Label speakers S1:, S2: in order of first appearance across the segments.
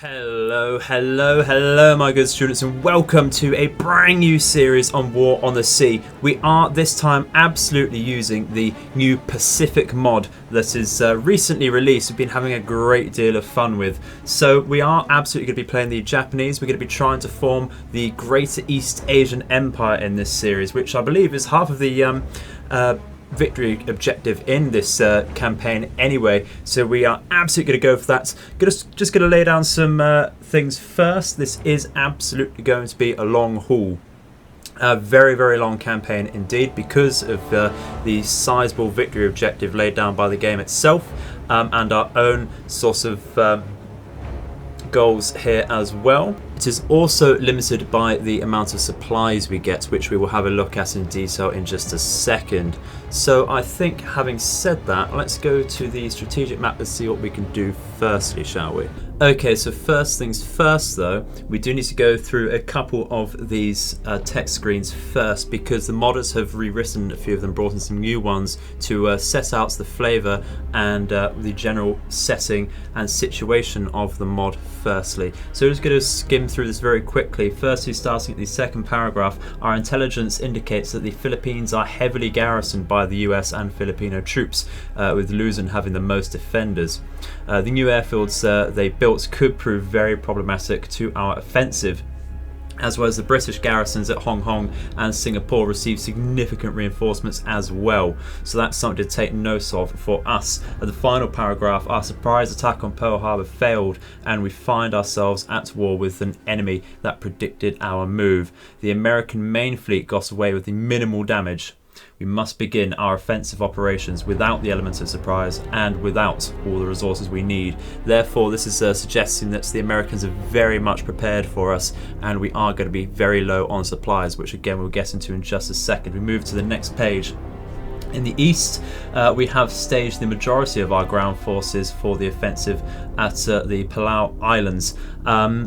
S1: Hello my good students, and welcome to a brand new series on War on the Sea. We are this time absolutely using the new Pacific mod that is recently released. We've been having a great deal of fun with. So we are absolutely going to be playing the Japanese. We're going to be trying to form the Greater East Asian Empire in this series, which I believe is half of the victory objective in this campaign anyway, so we are absolutely going to go for that. Just going to lay down some things first. This is absolutely going to be a long haul, a very long campaign indeed, because of the sizable victory objective laid down by the game itself, and our own sort of goals here as well. It is also limited by the amount of supplies we get, which we will have a look at in detail in just a second. So I think, having said that, let's go to the strategic map and see what we can do firstly, shall we? Okay, so first things first though, we do need to go through a couple of these text screens first, because the modders have rewritten a few of them, brought in some new ones to set out the flavour and the general setting and situation of the mod firstly. So we're just going to skim through this very quickly. Firstly, starting at the second paragraph, our intelligence indicates that the Philippines are heavily garrisoned by the US and Filipino troops, with Luzon having the most defenders. The new airfields they built could prove very problematic to our offensive, as well as the British garrisons at Hong Kong and Singapore received significant reinforcements as well. So that's something to take note of for us. At the final paragraph, our surprise attack on Pearl Harbor failed and we find ourselves at war with an enemy that predicted our move. The American main fleet got away with the minimal damage. We must begin our offensive operations without the elements of surprise and without all the resources we need. Therefore, this is suggesting that the Americans are very much prepared for us, and we are going to be very low on supplies, which again we'll get into in just a second. We move to the next page. In the east, we have staged the majority of our ground forces for the offensive at the Palau Islands.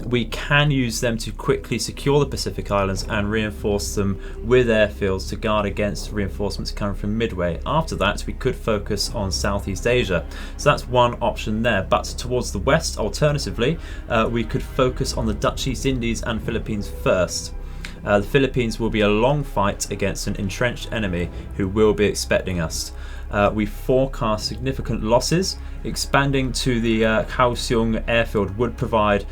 S1: We can use them to quickly secure the Pacific Islands and reinforce them with airfields to guard against reinforcements coming from Midway. After that, we could focus on Southeast Asia. So that's one option there. But towards the west, alternatively, we could focus on the Dutch East Indies and Philippines first. The Philippines will be a long fight against an entrenched enemy who will be expecting us. We forecast significant losses. Expanding to the Kaohsiung airfield would provide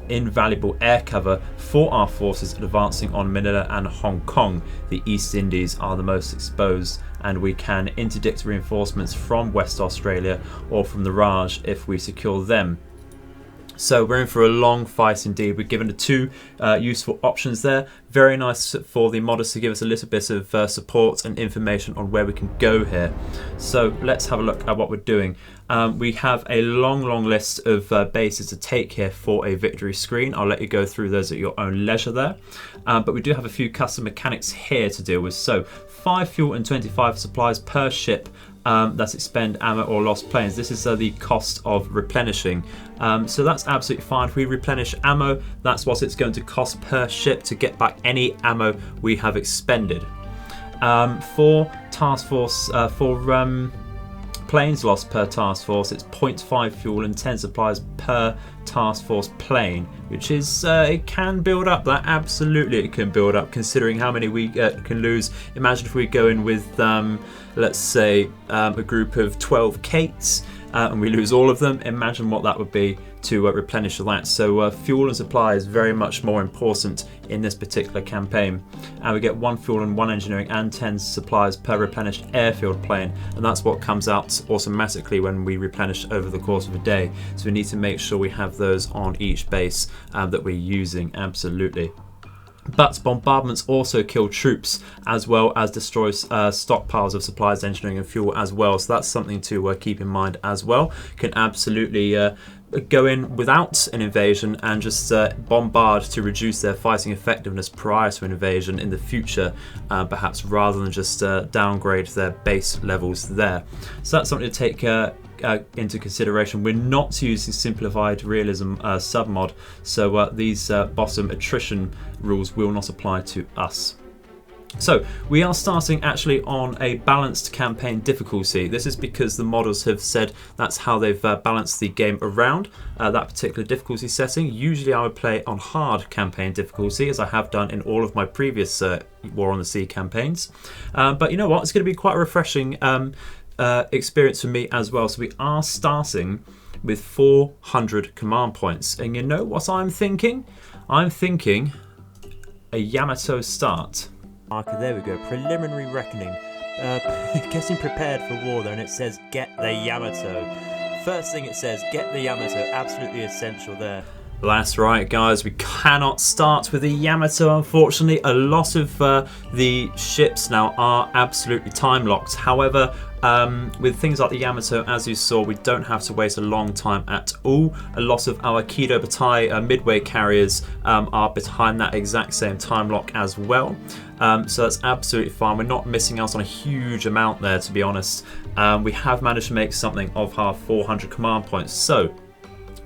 S1: invaluable air cover for our forces advancing on Manila and Hong Kong. The East Indies are the most exposed, and we can interdict reinforcements from West Australia or from the Raj if we secure them. So we're in for a long fight indeed. We're given the two useful options there. Very nice for the modders to give us a little bit of support and information on where we can go here. So let's have a look at what we're doing. We have a long list of bases to take here for a victory screen. I'll let you go through those at your own leisure there. But we do have a few custom mechanics here to deal with. So 5 fuel and 25 supplies per ship that expend ammo or lost planes. This is the cost of replenishing. So that's absolutely fine. If we replenish ammo, that's what it's going to cost per ship to get back any ammo we have expended. For task force, planes lost per task force, it's 0.5 fuel and 10 supplies per task force plane, which is it can build up. That absolutely it can build up, considering how many we can lose. Imagine if we go in with let's say a group of 12 Kates and we lose all of them. Imagine what that would be to replenish that. So fuel and supply is very much more important in this particular campaign, and we get 1 fuel and 1 engineering and 10 supplies per replenished airfield plane, and that's what comes out automatically when we replenish over the course of a day. So we need to make sure we have those on each base that we're using, absolutely. But bombardments also kill troops, as well as destroy stockpiles of supplies, engineering and fuel as well. So that's something to keep in mind as well. Can absolutely go in without an invasion and just bombard to reduce their fighting effectiveness prior to an invasion in the future, perhaps, rather than just downgrade their base levels there. So that's something to take into consideration. We're not using simplified realism submod, so these bottom attrition rules will not apply to us. So we are starting actually on a balanced campaign difficulty. This is because the modders have said that's how they've balanced the game around that particular difficulty setting. Usually I would play on hard campaign difficulty, as I have done in all of my previous War on the Sea campaigns. But you know what, it's going to be quite a refreshing experience for me as well. So we are starting with 400 command points. And you know what I'm thinking? I'm thinking a Yamato start.
S2: Marker, there we go. Preliminary reckoning. Getting prepared for war there, and it says get the Yamato. First thing it says, get the Yamato. Absolutely essential there.
S1: That's right, guys. We cannot start with the Yamato, unfortunately. A lot of the ships now are absolutely time locked. However, with things like the Yamato, as you saw, we don't have to wait a long time at all. A lot of our Kido Batai midway carriers are behind that exact same time lock as well. So that's absolutely fine. We're not missing out on a huge amount there, to be honest. We have managed to make something of our 400 command points. So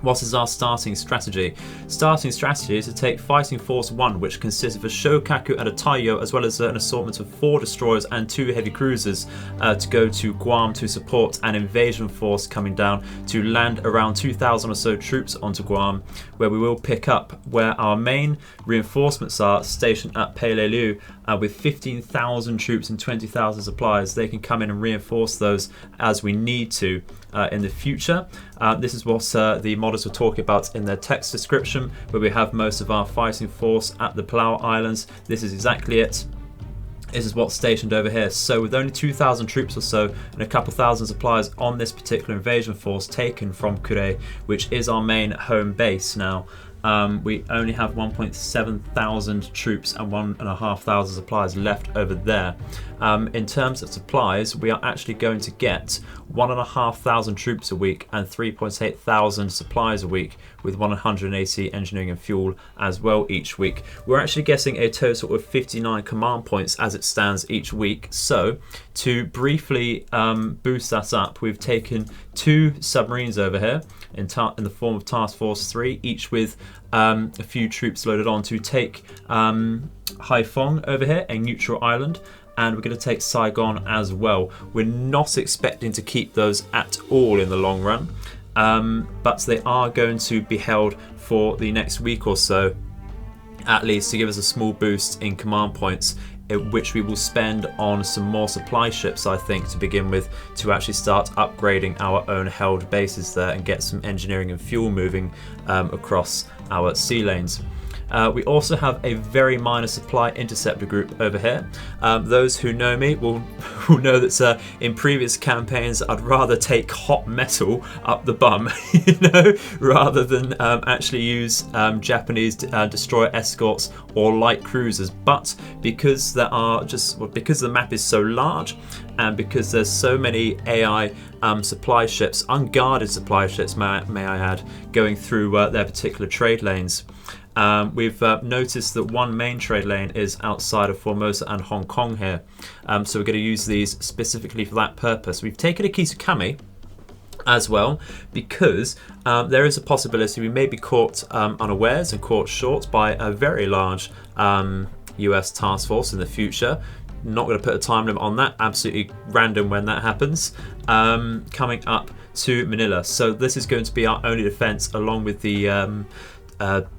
S1: what is our starting strategy? Starting strategy is to take Fighting Force 1, which consists of a Shokaku and a Taiyo, as well as an assortment of 4 destroyers and 2 heavy cruisers, to go to Guam to support an invasion force coming down to land around 2,000 or so troops onto Guam, where we will pick up where our main reinforcements are stationed at Peleliu, with 15,000 troops and 20,000 supplies. They can come in and reinforce those as we need to in the future. This is what the modders were talking about in their text description, where we have most of our fighting force at the Palau Islands. This is exactly it. This is what's stationed over here. So with only 2,000 troops or so and a couple thousand supplies on this particular invasion force taken from Kure, which is our main home base now, we only have 1.7 thousand troops and 1,500 supplies left over there. In terms of supplies, we are actually going to get 1,500 troops a week and 3.8 thousand supplies a week, with 180 engineering and fuel as well each week. We're actually getting a total of 59 command points as it stands each week. So to briefly boost that up, we've taken 2 submarines over here in the form of Task Force 3, each with a few troops loaded on to take Haiphong over here, a neutral island, and we're going to take Saigon as well. We're not expecting to keep those at all in the long run, but they are going to be held for the next week or so, at least, to give us a small boost in command points, which we will spend on some more supply ships, I think, to begin with, to actually start upgrading our own held bases there and get some engineering and fuel moving across our sea lanes. We also have a very minor supply interceptor group over here. Those who know me will know that in previous campaigns I'd rather take hot metal up the bum, you know, rather than actually use Japanese destroyer escorts or light cruisers. But because because the map is so large, and because there's so many AI supply ships, unguarded supply ships, may I add, going through their particular trade lanes. We've noticed that one main trade lane is outside of Formosa and Hong Kong here, so we're going to use these specifically for that purpose. We've taken a Kisukami as well, because there is a possibility we may be caught unawares and caught short by a very large US task force in the future. Not going to put a time limit on that, absolutely random when that happens, coming up to Manila. So this is going to be our only defense, along with the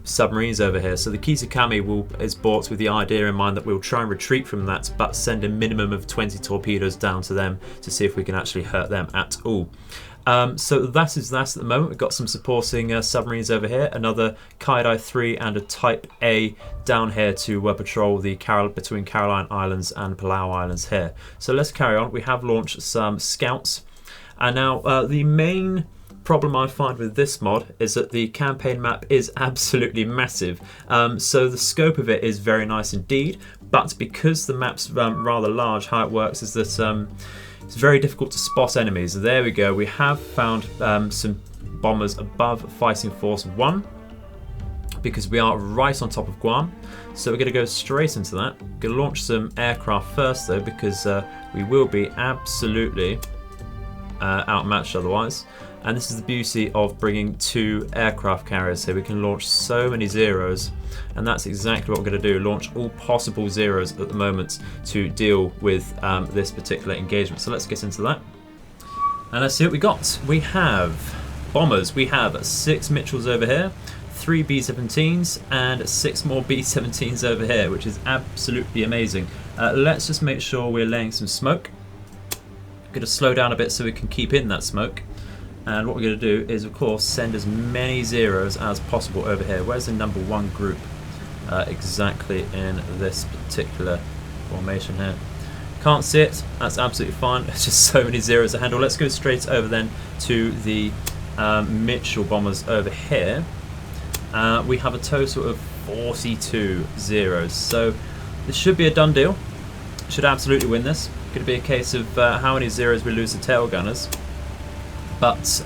S1: submarines over here. So the Kisukami is bought with the idea in mind that we'll try and retreat from that, but send a minimum of 20 torpedoes down to them to see if we can actually hurt them at all. So that is that at the moment. We've got some supporting submarines over here, another Kaidai 3 and a Type A down here to patrol the between Caroline Islands and Palau Islands here. So let's carry on. We have launched some scouts, and now the main problem I find with this mod is that the campaign map is absolutely massive. So the scope of it is very nice indeed, but because the map's rather large, how it works is that it's very difficult to spot enemies. There we go. We have found some bombers above Fighting Force 1, because we are right on top of Guam. So we're going to go straight into that. We're going to launch some aircraft first though, because we will be absolutely outmatched otherwise. And this is the beauty of bringing 2 aircraft carriers here. We can launch so many zeros, and that's exactly what we're going to do. Launch all possible zeros at the moment to deal with this particular engagement. So let's get into that. And let's see what we got. We have bombers. We have 6 Mitchells over here, 3 B-17s, and 6 more B-17s over here, which is absolutely amazing. Let's just make sure we're laying some smoke. Going to slow down a bit so we can keep in that smoke. And what we're going to do is, of course, send as many zeros as possible over here. Where's the number 1 group? Exactly in this particular formation here. Can't see it. That's absolutely fine. There's just so many zeros to handle. Let's go straight over then to the Mitchell bombers over here. We have a total of 42 zeros. So this should be a done deal. Should absolutely win this. Going to be a case of how many zeros we lose to tail gunners. But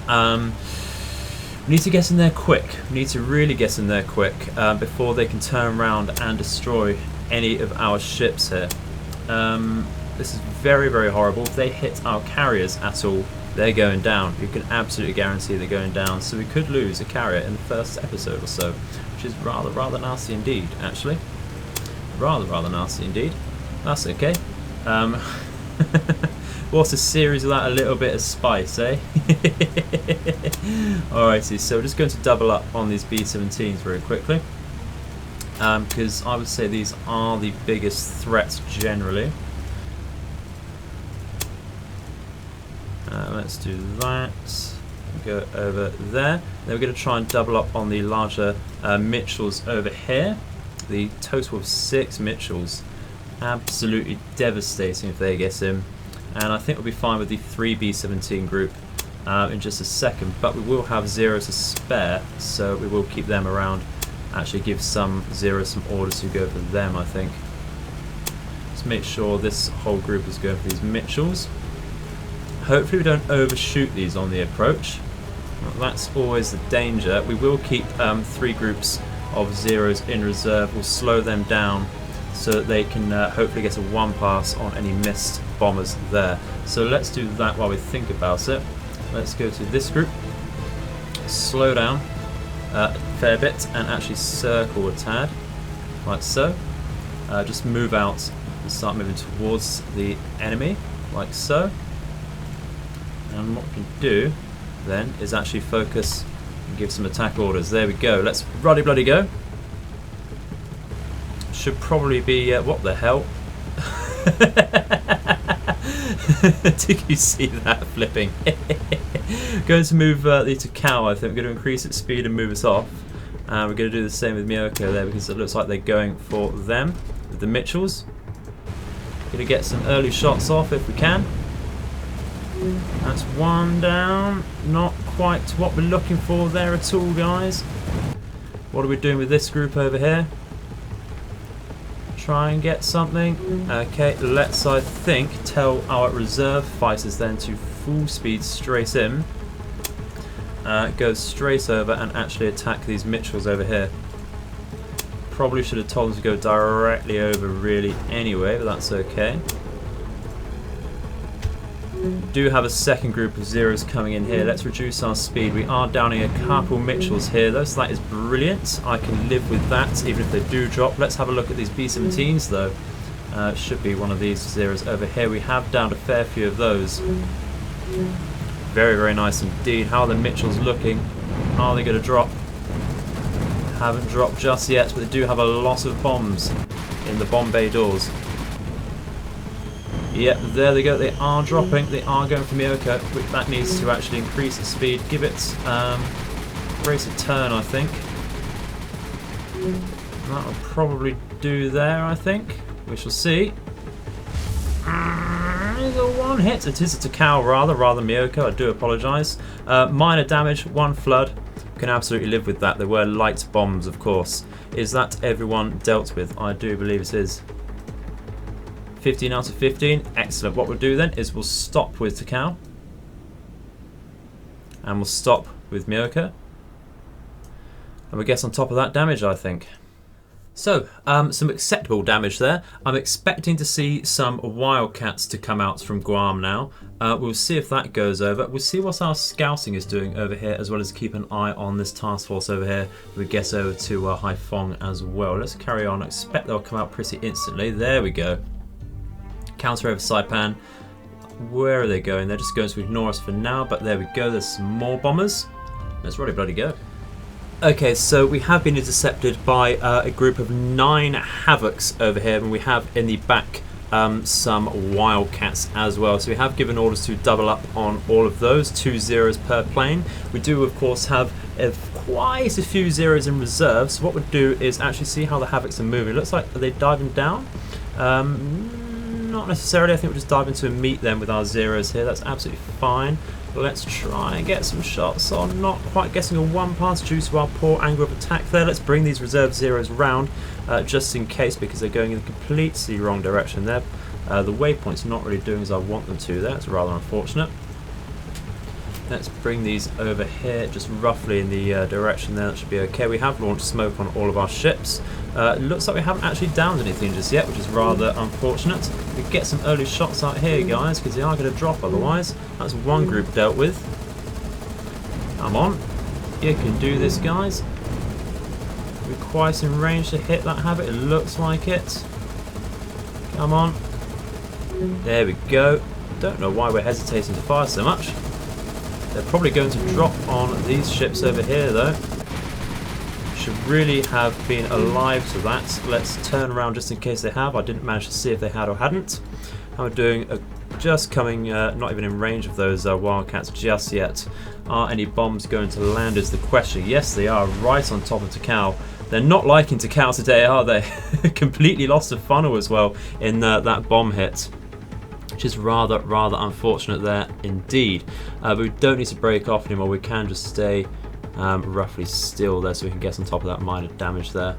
S1: we need to get in there quick. We need to really get in there quick before they can turn around and destroy any of our ships here. This is very, very horrible. If they hit our carriers at all, they're going down. You can absolutely guarantee they're going down. So we could lose a carrier in the first episode or so, which is rather, rather nasty indeed, actually. Rather, rather nasty indeed. That's okay. What a series without a little bit of spice, eh? Alrighty, so we're just going to double up on these B-17s very quickly. Because I would say these are the biggest threats generally. Let's do that. Go over there. Then we're going to try and double up on the larger Mitchells over here. The total of 6 Mitchells. Absolutely devastating if they get in. And I think we'll be fine with the 3 B-17 group in just a second, but we will have zeros to spare, so we will keep them around. Actually give some zeros some orders to go for them, I think. Let's make sure this whole group is going for these Mitchells. Hopefully we don't overshoot these on the approach. Well, that's always the danger. We will keep 3 groups of zeros in reserve. We'll slow them down so that they can hopefully get a 1 pass on any missed bombers there. So let's do that while we think about it. Let's go to this group, slow down a fair bit and actually circle a tad, like so. Just move out and start moving towards the enemy, like so. And what we can do then is actually focus and give some attack orders. There we go. Let's ruddy bloody go. Should probably be what the hell? Did you see that flipping? Going to move the Takao, I think. We're going to increase its speed and move us off. And we're going to do the same with Miyoko there because it looks like they're going for them with the Mitchells. Going to get some early shots off if we can. That's 1 down. Not quite what we're looking for there at all, guys. What are we doing with this group over here? Try and get something. Okay, let's, I think, tell our reserve fighters then to full speed straight in. Go straight over and actually attack these Mitchells over here. Probably should have told them to go directly over really anyway, but that's okay. Do have a second group of zeros coming in here. Let's reduce our speed. We are downing a couple Mitchells here though, so that is brilliant. I can live with that even if they do drop. Let's have a look at these B-17s though. Should be one of these zeros over here. We have downed a fair few of those. Very, very nice indeed. How are the Mitchells looking? Are they going to drop? Haven't dropped just yet, but they do have a lot of bombs in the bomb bay doors. Yep, there they go. They are dropping. They are going for Miyoko. That needs to actually increase its speed. Give it brace a turn, I think. That will probably do there, I think. We shall see. It's a 1 hit. It is a Takao rather than Miyoko. I do apologise. Minor damage, 1 flood. Can absolutely live with that. There were light bombs, of course. Is that everyone dealt with? I do believe it is. 15 out of 15. Excellent. What we'll do then is we'll stop with Takao. And we'll stop with Miyoko. And we'll get on top of that damage, I think. So, some acceptable damage there. I'm expecting to see some wildcats to come out from Guam now. We'll see if that goes over. We'll see what our scouting is doing over here, as well as keep an eye on this task force over here. We get over to Haiphong as well. Let's carry on. I expect they'll come out pretty instantly. There we go. Counter over Saipan. Where are they going? They're just going to ignore us for now, but there we go. There's some more bombers. Let's really bloody go. Okay, so we have been intercepted by a group of 9 Havocs over here, and we have in the back some Wildcats as well. So we have given orders to double up on all of those, 2 zeros per plane. We do, of course, have quite a few zeros in reserve. So what we'll do is actually see how the Havocs are moving. It looks like, are they diving down? Not necessarily. I think we'll just dive into and meet them with our zeros here. That's absolutely fine. Let's try and get some shots on. Not quite getting a 1 pass due to our poor angle of attack there. Let's bring these reserve zeros round just in case, because they're going in the completely wrong direction there. The waypoint's not really doing as I want them to there. It's rather unfortunate. Let's bring these over here just roughly in the direction there. That should be okay. We have launched smoke on all of our ships. Looks like we haven't actually downed anything just yet, which is rather unfortunate. We get some early shots out here, guys, because they are going to drop otherwise. That's one group dealt with. Come on. You can do this, guys. We're quite in range to hit that Havoc. It looks like it. Come on. There we go. Don't know why we're hesitating to fire so much. They're probably going to drop on these ships over here, though. Should really have been alive to that. Let's turn around just in case they have. I didn't manage to see if they had or hadn't. How we're doing, just coming, not even in range of those Wildcats just yet. Are any bombs going to land is the question. Yes, they are, right on top of Takao. They're not liking Takao today, are they? Completely lost a funnel as well in that bomb hit. Which is rather unfortunate there indeed. But we don't need to break off anymore. We can just stay roughly still there so we can get on top of that minor damage there.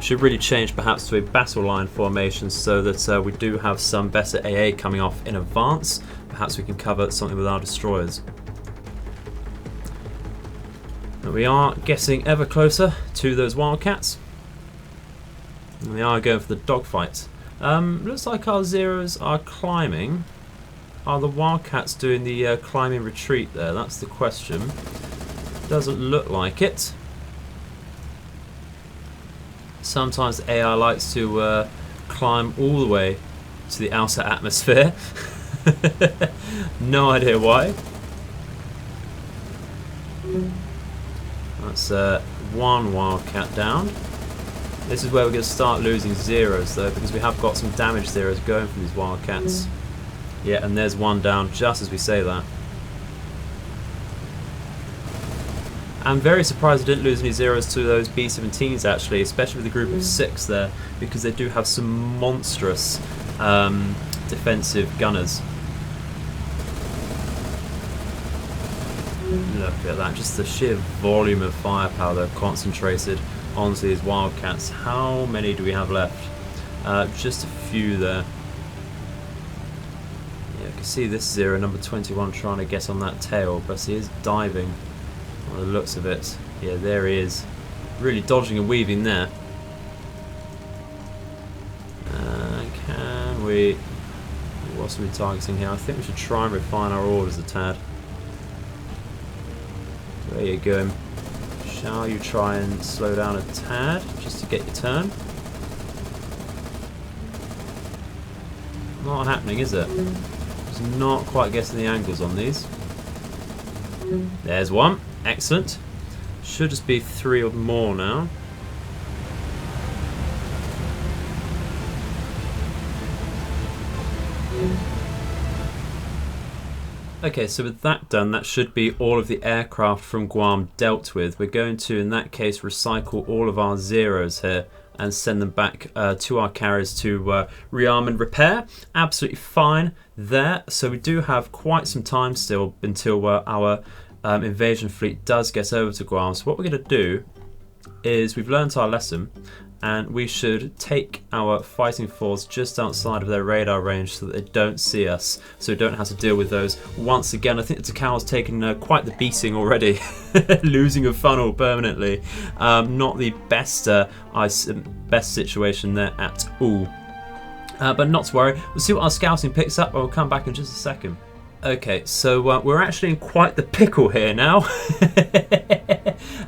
S1: Should really change perhaps to a battle line formation so that we do have some better AA coming off in advance. Perhaps we can cover something with our destroyers. And we are getting ever closer to those Wildcats. And we are going for the dogfight. Looks like our zeros are climbing. Are the Wildcats doing the climbing retreat there? That's the question. Doesn't look like it. Sometimes the AI likes to climb all the way to the outer atmosphere. No idea why. That's one Wildcat down. This is where we're going to start losing zeros though, because we have got some damage zeros going from these Wildcats. Yeah, and there's one down just as we say that. I'm very surprised I didn't lose any zeros to those B-17s actually, especially with the group of 6 there, because they do have some monstrous defensive gunners. Look at that, just the sheer volume of firepower they've concentrated onto these Wildcats. How many do we have left? Just a few there. Yeah, you can see this zero, number 21, trying to get on that tail, but he is diving by the looks of it. Yeah, there he is. Really dodging and weaving there. Can we... What are we targeting here? I think we should try and refine our orders a tad. There you go. Shall you try and slow down a tad just to get your turn? Not happening, is it? Just not quite getting the angles on these. There's one. Excellent. Should just be 3 or more now. Okay, so with that done, that should be all of the aircraft from Guam dealt with. We're going to, in that case, recycle all of our zeros here and send them back to our carriers to rearm and repair. Absolutely fine there. So we do have quite some time still until our invasion fleet does get over to Guam. So what we're going to do is we've learnt our lesson, and we should take our fighting force just outside of their radar range so that they don't see us, so we don't have to deal with those once again. I think the Takau's taken quite the beating already, losing a funnel permanently. Not the best best situation there at all. But not to worry, we'll see what our scouting picks up, and we'll come back in just a second. Okay, so we're actually in quite the pickle here now.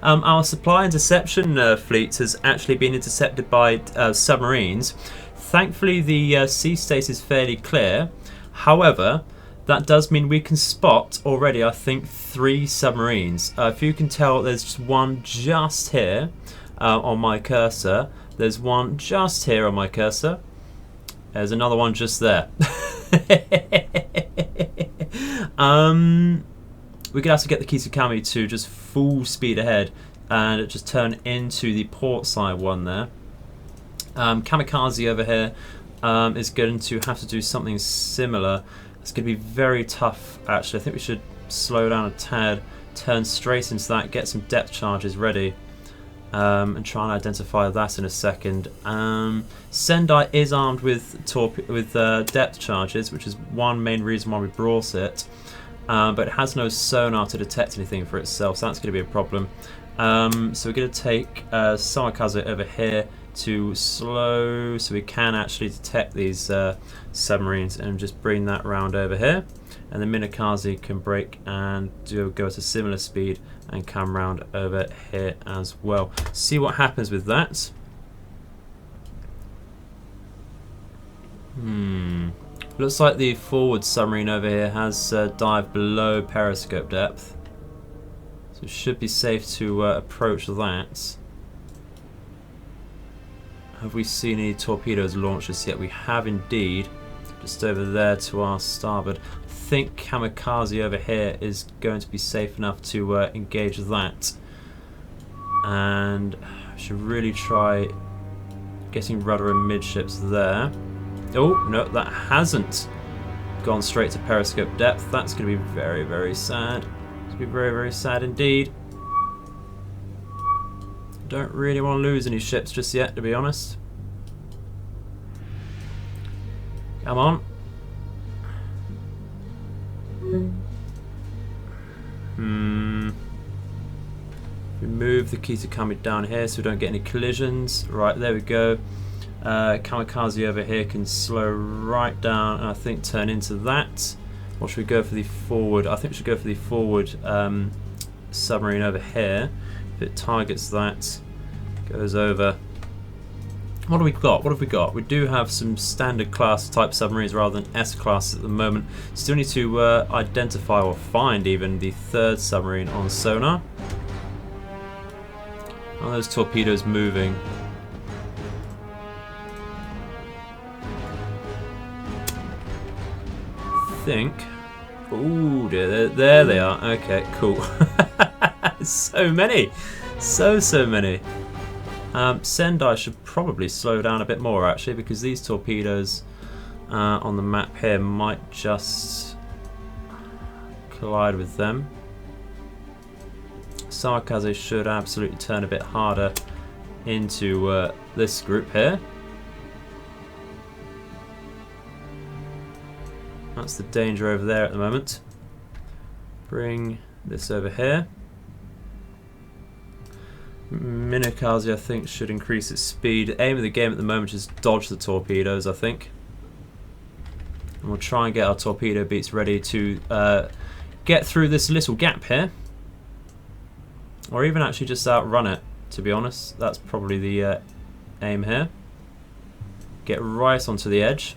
S1: Our supply interception fleet has actually been intercepted by submarines. Thankfully, the sea state is fairly clear. However, that does mean we can spot already, I think, 3 submarines. If you can tell, there's just one just here on my cursor. There's one just here on my cursor. There's another one just there. We could have to get the Kisakami to just full speed ahead and just turn into the port side one there. Kamikaze over here is going to have to do something similar. It's going to be very tough, actually. I think we should slow down a tad, turn straight into that, get some depth charges ready, and try and identify that in a second. Sendai is armed with depth charges, which is one main reason why we brought it. But it has no sonar to detect anything for itself, so that's going to be a problem. So we're going to take Samikaze over here to slow, so we can actually detect these submarines, and just bring that round over here. And the Minakaze can brake and go at a similar speed and come round over here as well. See what happens with that. Looks like the forward submarine over here has dived below periscope depth, so it should be safe to approach that. Have we seen any torpedoes launched just yet? We have indeed, just over there to our starboard. I think Kamikaze over here is going to be safe enough to engage that, and I should really try getting rudder and midships there. Oh, no, that hasn't gone straight to periscope depth. That's going to be very, very sad. It's going to be very, very sad indeed. Don't really want to lose any ships just yet, to be honest. Come on. We move the Kisakami down here so we don't get any collisions. Right, there we go. Kamikaze over here can slow right down and I think turn into that. Or should we go for the forward? I think we should go for the forward submarine over here. If it targets that, goes over. What do we got? What have we got? We do have some standard class type submarines rather than S class at the moment. Still need to identify or find even the 3rd submarine on sonar. Are those torpedoes moving? Think. Oh dear, there they are. Okay, cool. So many, so many. Sendai should probably slow down a bit more actually, because these torpedoes on the map here might just collide with them. Samikaze should absolutely turn a bit harder into this group here. That's the danger over there at the moment. Bring this over here. Minakaze, I think, should increase its speed. The aim of the game at the moment is dodge the torpedoes, I think. And we'll try and get our torpedo beats ready to get through this little gap here. Or even actually just outrun it, to be honest. That's probably the aim here. Get right onto the edge.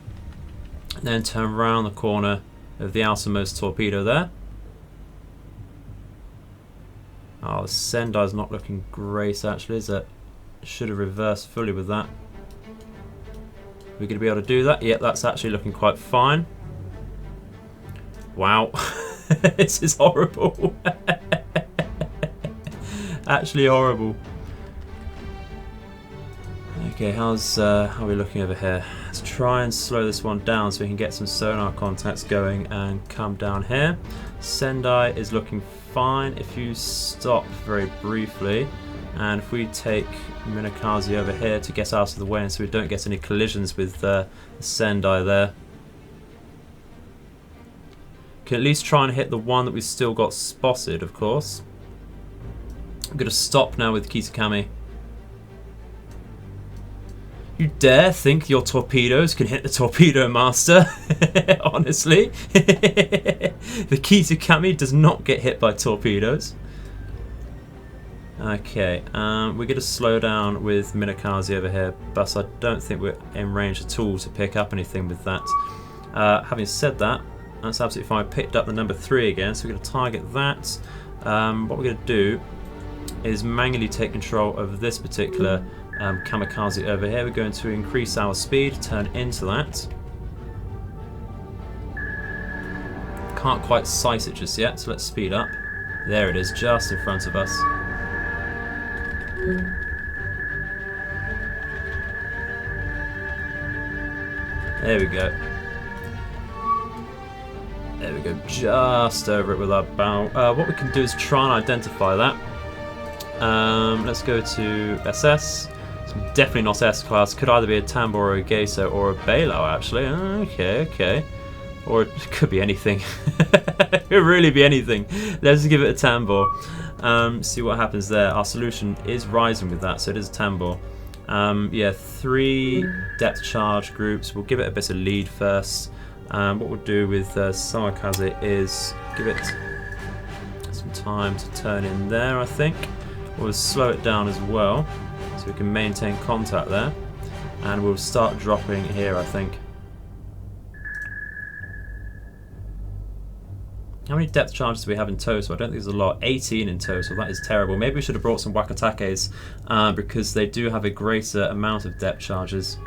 S1: And then turn around the corner of the outermost torpedo there. Oh, the Sendai's not looking great actually, is it? Should have reversed fully with that. We're going to be able to do that? Yep, that's actually looking quite fine. Wow. This is horrible. Actually horrible. Okay, how are we looking over here? Let's try and slow this one down so we can get some sonar contacts going and come down here. Sendai is looking fine. If you stop very briefly, And if we take Minakaze over here to get out of the way and so we don't get any collisions with the Sendai there. Can at least try and hit the one that we've still got spotted, of course. I'm going to stop now with Kisakami. You dare think your torpedoes can hit the Torpedo Master? Honestly. The Kisakami does not get hit by torpedoes. Okay, we're going to slow down with Minakaze over here, but I don't think we're in range at all to pick up anything with that. Having said that, that's absolutely fine. I picked up the number 3 again, so we're going to target that. What we're going to do is manually take control of this particular kamikaze over here. We're going to increase our speed, turn into that. Can't quite sight it just yet, so let's speed up. There it is, just in front of us. There we go. There we go, just over it with our bow. What we can do is try and identify that. Let's go to SS. It's definitely not S-class. Could either be a Tambo or a Geisha or a Balo, actually. Okay. Or it could be anything. It could really be anything. Let's give it a Tambo. See what happens there. Our solution is rising with that, so it is a Tambo. Yeah, 3 depth charge groups. We'll give it a bit of lead first. What we'll do with Sawakaze is give it some time to turn in there, I think. We'll slow it down as well, so we can maintain contact there. And we'll start dropping here, I think. How many depth charges do we have in total? I don't think there's a lot. 18 in total. That is terrible. Maybe we should have brought some Wakatakes because they do have a greater amount of depth charges.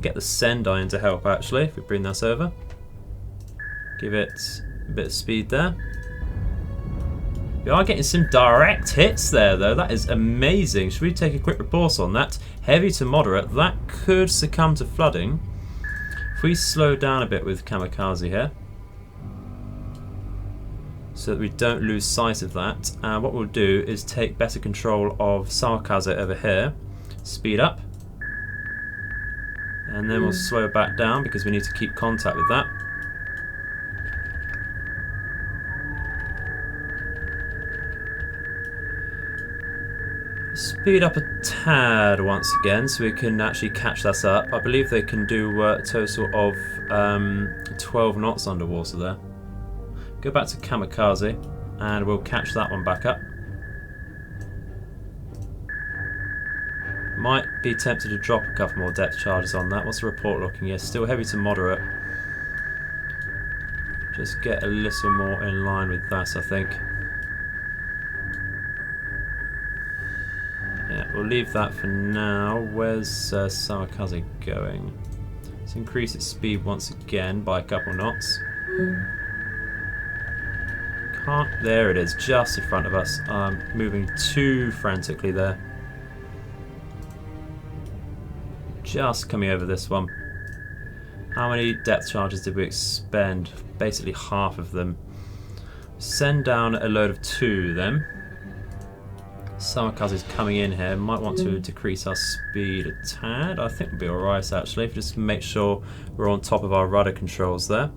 S1: Get the Sendai in to help, actually, if we bring this over. Give it a bit of speed there. We are getting some direct hits there, though. That is amazing. Should we take a quick report on that? Heavy to moderate. That could succumb to flooding. If we slow down a bit with Kamikaze here, so that we don't lose sight of that, what we'll do is take better control of Sawakaze over here. Speed up. And then we'll slow back down because we need to keep contact with that. Speed up a tad once again so we can actually catch that up. I believe they can do a total of 12 knots underwater there. Go back to Kamikaze and we'll catch that one back up. Might be tempted to drop a couple more depth charges on that. What's the report looking? Yes, still heavy to moderate. Just get a little more in line with that, I think. Yeah, we'll leave that for now. Where's Sawakaze going? Let's increase its speed once again by a couple knots. There it is, just in front of us. I'm moving too frantically there. Just coming over this one. How many depth charges did we expend? Basically half of them. Send down a load of 2 then. Sawakaze is coming in here. Might want to decrease our speed a tad. I think we'll be alright actually. Just make sure we're on top of our rudder controls there.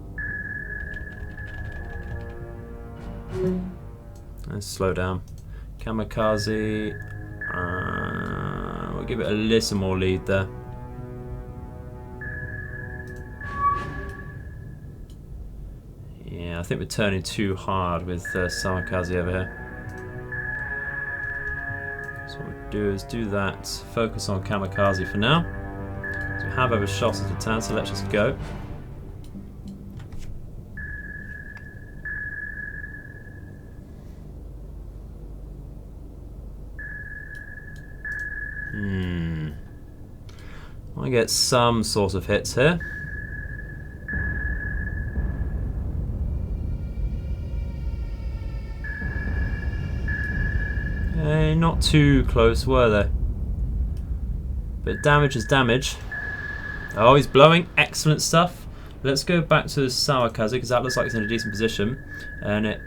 S1: And slow down. Kamikaze. We'll give it a little more lead there. Yeah, I think we're turning too hard with Sawakaze over here. So what we'll do is do that. Focus on Kamikaze for now. So we have overshot it a tad, so let's just go. I get some sort of hits here. Not too close, were they? But damage is damage. Oh, he's blowing. Excellent stuff. Let's go back to Sawakaze because that looks like it's in a decent position. And it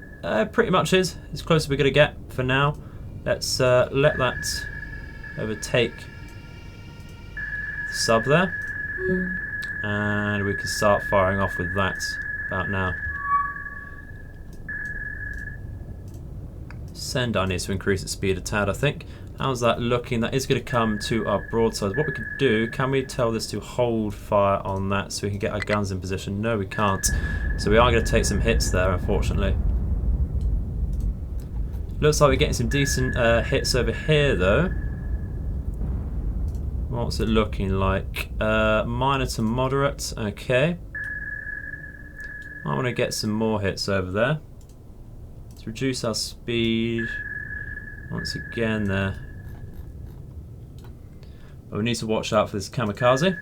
S1: Pretty much is. As close as we're going to get for now. Let's let that overtake the sub there. And we can start firing off with that about now. Send I need to increase its speed a tad, I think. How's that looking? That is going to come to our broadside. What we can do, can we tell this to hold fire on that so we can get our guns in position? No, we can't. So we are going to take some hits there, unfortunately. Looks like we're getting some decent hits over here, though. What's it looking like? Minor to moderate. Okay. I want to get some more hits over there. Let's reduce our speed once again there. But we need to watch out for this kamikaze.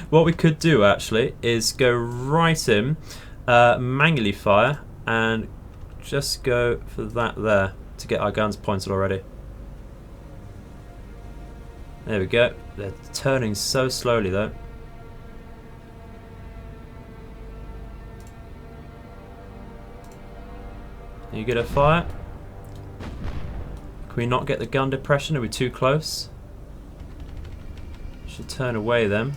S1: What we could do actually is go right in, manually fire, and just go for that there to get our guns pointed already. There we go. They're turning so slowly though. Are you good at fire? Can we not get the gun depression? Are we too close? Should turn away then.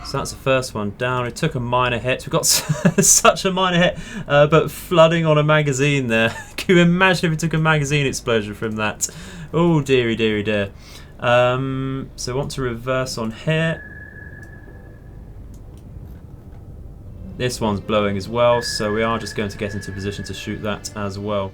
S1: So that's the first one down. We took a minor hit. We got such a minor hit, but flooding on a magazine there. Can you imagine if we took a magazine explosion from that? Oh dearie, dearie, dear. So I want to reverse on here. This one's blowing as well, so we are just going to get into position to shoot that as well.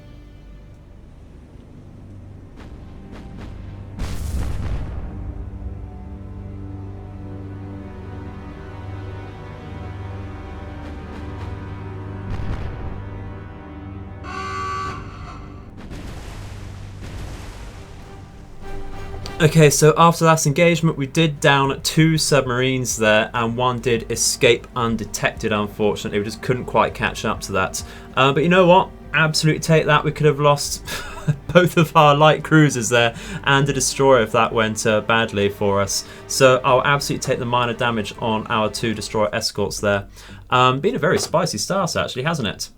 S1: Okay, so after that engagement we did down 2 submarines there, and one did escape undetected, unfortunately. We just couldn't quite catch up to that. But you know what? Absolutely take that. We could have lost both of our light cruisers there and a destroyer if that went badly for us. So I'll absolutely take the minor damage on our 2 destroyer escorts there. Been a very spicy start actually, hasn't it?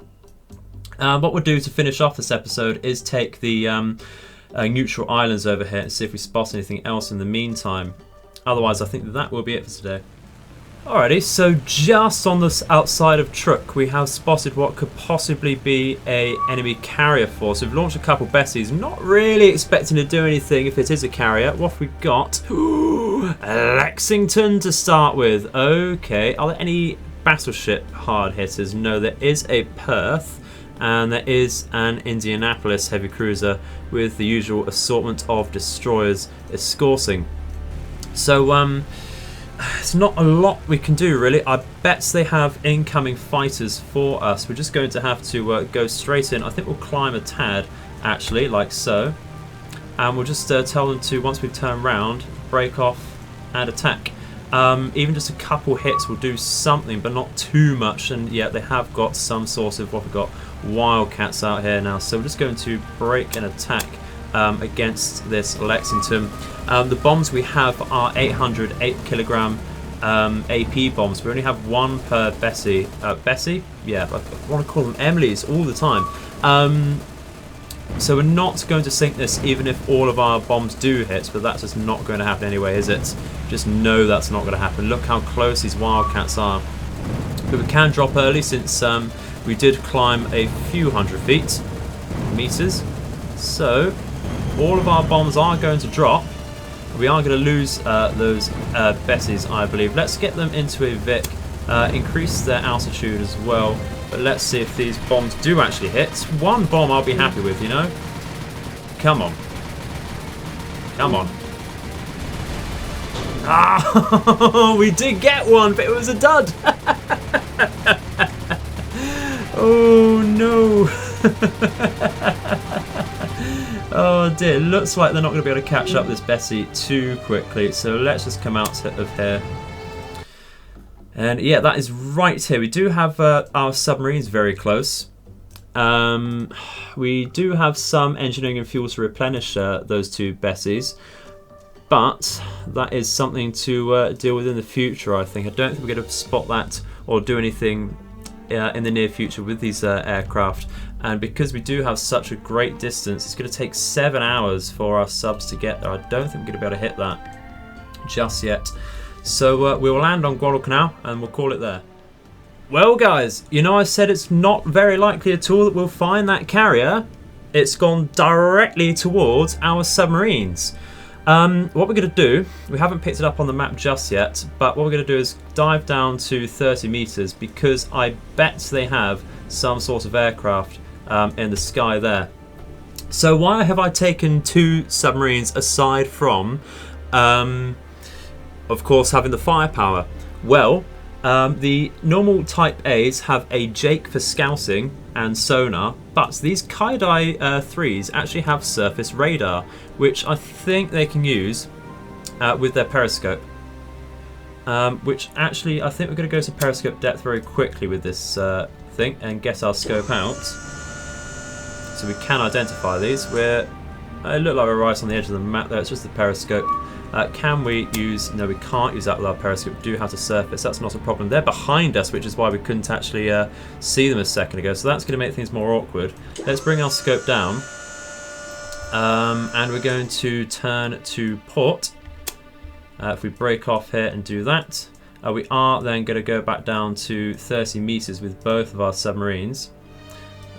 S1: What we'll do to finish off this episode is take the neutral islands over here and see if we spot anything else in the meantime. Otherwise I think that will be it for today. Alrighty, so just on the outside of Truk we have spotted what could possibly be a enemy carrier force. We've launched a couple Bessies, not really expecting to do anything if it is a carrier. What have we got? Ooh, Lexington to start with. Okay, are there any battleship hard hitters? No, there is a Perth. And there is an Indianapolis heavy cruiser with the usual assortment of destroyers escorting. So it's not a lot we can do really. I bet they have incoming fighters for us. We're just going to have to go straight in. I think we'll climb a tad actually, like so. And we'll just tell them to, once we turn around, break off and attack. Even just a couple hits will do something, but not too much. And yeah, they have got some sort of, what we've got, Wildcats out here now. So we're just going to break and attack against this Lexington. The bombs we have are 800 8-kilogram AP bombs. We only have 1 per Bessie. Bessie? Yeah, I want to call them Emily's all the time. So we're not going to sink this even if all of our bombs do hit, but that's just not going to happen anyway, is it? Just know that's not going to happen. Look how close these Wildcats are. But we can drop early since we did climb a few hundred meters. So all of our bombs are going to drop. We are going to lose those Bessies, I believe. Let's get them into a Vic, increase their altitude as well. But let's see if these bombs do actually hit. 1 bomb I'll be happy with, you know? Come on. Come on. Ah, we did get 1, but it was a dud. Oh no. Oh dear, it looks like they're not going to be able to catch up this Bessie too quickly. So let's just come out of here. And yeah, that is right here. We do have our submarines very close. We do have some engineering and fuel to replenish those two Bessies, but that is something to deal with in the future, I think. I don't think we're going to spot that or do anything in the near future with these aircraft. And because we do have such a great distance, it's going to take 7 hours for our subs to get there. I don't think we're going to be able to hit that just yet. So we will land on Guadalcanal and we'll call it there. Well guys, you know I said it's not very likely at all that we'll find that carrier. It's gone directly towards our submarines. What we're going to do, we haven't picked it up on the map just yet, but what we're going to do is dive down to 30 meters because I bet they have some sort of aircraft in the sky there. So why have I taken 2 submarines aside from, of course, having the firepower? Well, the normal Type A's have a Jake for scouting and sonar, but these Kaidai 3s actually have surface radar, which I think they can use with their periscope. Which actually, I think we're going to go to periscope depth very quickly with this thing and get our scope out. So we can identify these. It look like we're right on the edge of the map there, it's just the periscope. Can we use... No, we can't use that with our periscope. We do have to surface. That's not a problem. They're behind us, which is why we couldn't actually see them a second ago. So that's going to make things more awkward. Let's bring our scope down. And we're going to turn to port. If we break off here and do that, we are then going to go back down to 30 meters with both of our submarines.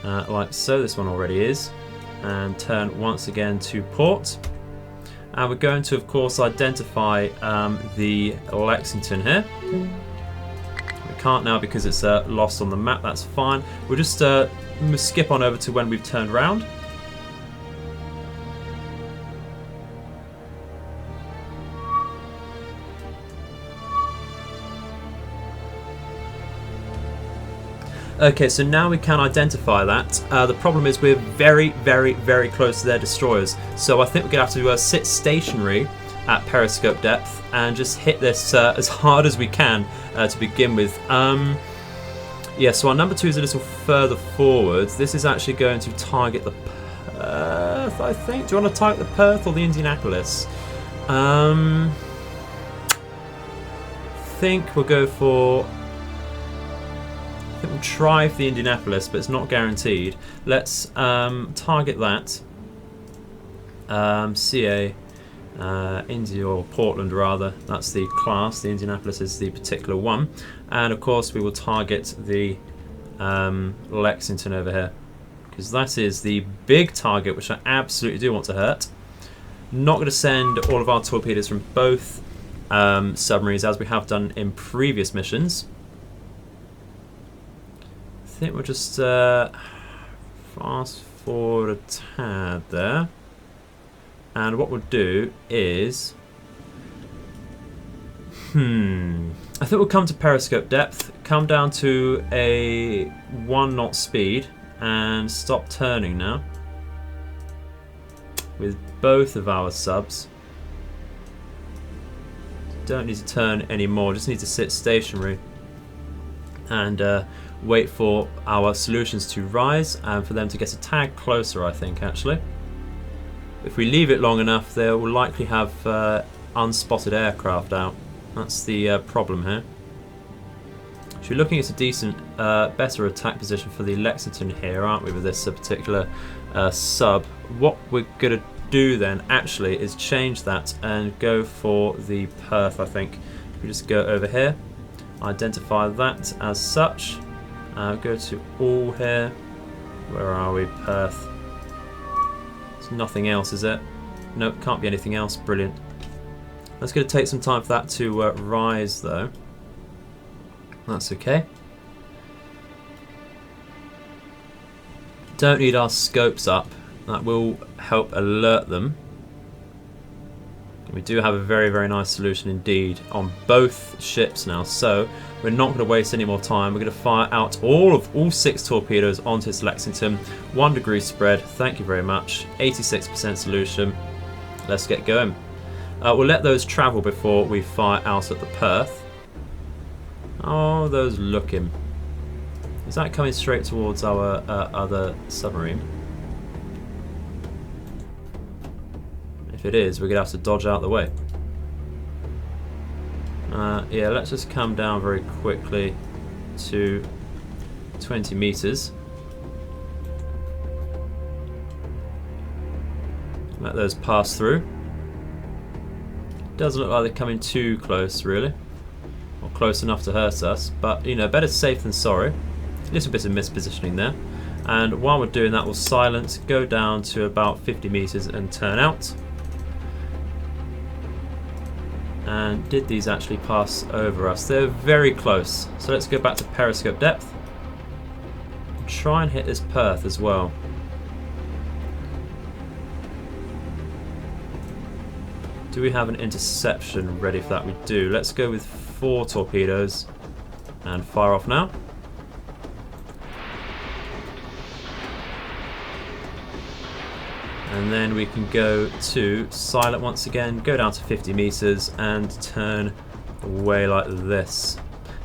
S1: Like so. This one already is. And turn once again to port. And we're going to, of course, identify the Lexington here. We can't now because it's lost on the map. That's fine. We'll just skip on over to when we've turned round. Okay, so now we can identify that. The problem is we're very, very, very close to their destroyers. So I think we're going to have to sit stationary at periscope depth and just hit this as hard as we can to begin with. Yeah, so our number 2 is a little further forwards. This is actually going to target the Perth, I think. Do you want to target the Perth or the Indianapolis? I think we'll go for... I think we'll try for the Indianapolis, but it's not guaranteed. Let's target that. CA, India, or Portland rather. That's the class. The Indianapolis is the particular one. And of course we will target the Lexington over here, because that is the big target, which I absolutely do want to hurt. Not going to send all of our torpedoes from both submarines as we have done in previous missions. I think we'll just fast forward a tad there, and what we'll do is I think we'll come to periscope depth, come down to a 1 knot speed and stop turning now with both of our subs. Don't need to turn anymore, just need to sit stationary and wait for our solutions to rise and for them to get a tad closer, I think, actually. If we leave it long enough, they will likely have unspotted aircraft out. That's the problem here. So we're looking at a decent, better attack position for the Lexington here, aren't we, with this particular sub. What we're going to do then, actually, is change that and go for the Perth, I think. We just go over here, identify that as such. Go to all here. Where are we? Perth. There's nothing else, is it? Nope, can't be anything else. Brilliant. That's going to take some time for that to rise, though. That's okay. Don't need our scopes up. That will help alert them. We do have a very, very nice solution indeed on both ships now, so we're not going to waste any more time. We're going to fire out all 6 torpedoes onto this Lexington. 1 degree spread, thank you very much. 86% solution. Let's get going. We'll let those travel before we fire out at the Perth. How are those looking? Is that coming straight towards our other submarine? If it is, we're going to have to dodge out the way. Yeah, let's just come down very quickly to 20 meters. Let those pass through. Doesn't look like they're coming too close, really. Or close enough to hurt us. But, you know, better safe than sorry. A little bit of mispositioning there. And while we're doing that, we'll silence, go down to about 50 meters and turn out. And did these actually pass over us? They're very close. So let's go back to periscope depth. Try and hit this Perth as well. Do we have an interception ready for that? We do. Let's go with 4 torpedoes and fire off now. And then we can go to silent once again, go down to 50 meters and turn away like this.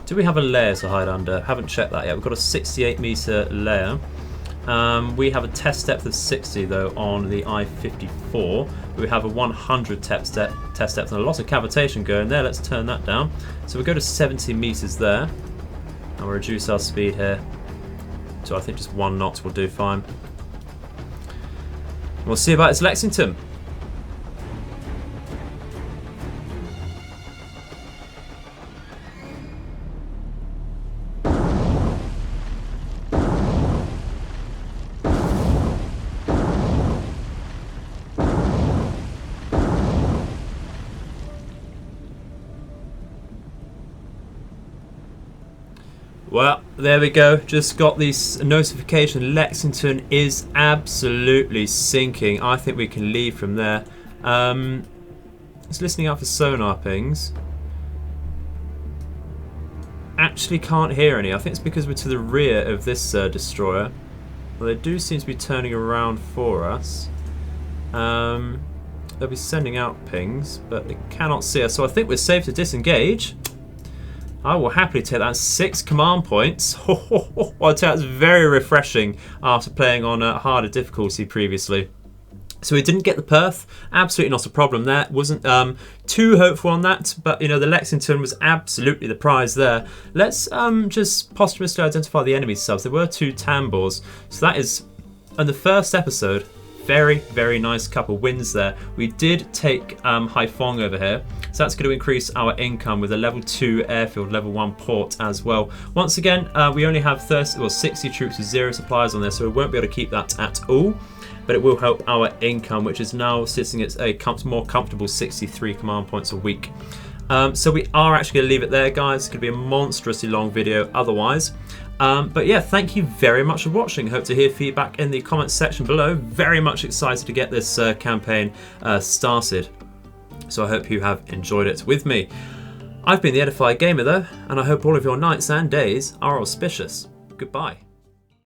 S1: Do we have a layer to hide under? Haven't checked that yet. We've got a 68 meter layer. We have a test depth of 60 though on the I-54. We have a 100 test depth and a lot of cavitation going there. Let's turn that down. So we go to 70 meters there and we'll reduce our speed here. So I think just 1 knot will do fine. We'll see about its Lexington. Well, there we go. Just got this notification. Lexington is absolutely sinking. I think we can leave from there. It's listening out for sonar pings. Actually can't hear any. I think it's because we're to the rear of this destroyer. Well, they do seem to be turning around for us. They'll be sending out pings, but they cannot see us. So I think we're safe to disengage. I will happily take that. 6 command points. I'll tell you, that's very refreshing after playing on a harder difficulty previously. So we didn't get the Perth. Absolutely not a problem there. Wasn't too hopeful on that, but you know, the Lexington was absolutely the prize there. Let's just posthumously identify the enemy subs. There were 2 Tambors. So that is, in the first episode, very, very nice couple wins there. We did take Haiphong over here, so that's going to increase our income with a level 2 airfield, level 1 port as well. Once again, we only have 60 troops with 0 supplies on there, so we won't be able to keep that at all. But it will help our income, which is now sitting at a more comfortable 63 command points a week. So we are actually going to leave it there, guys. It's going to be a monstrously long video otherwise. But yeah, thank you very much for watching. Hope to hear feedback in the comments section below. Very much excited to get this campaign started. So I hope you have enjoyed it with me. I've been the Edified Gamer though, and I hope all of your nights and days are auspicious. Goodbye.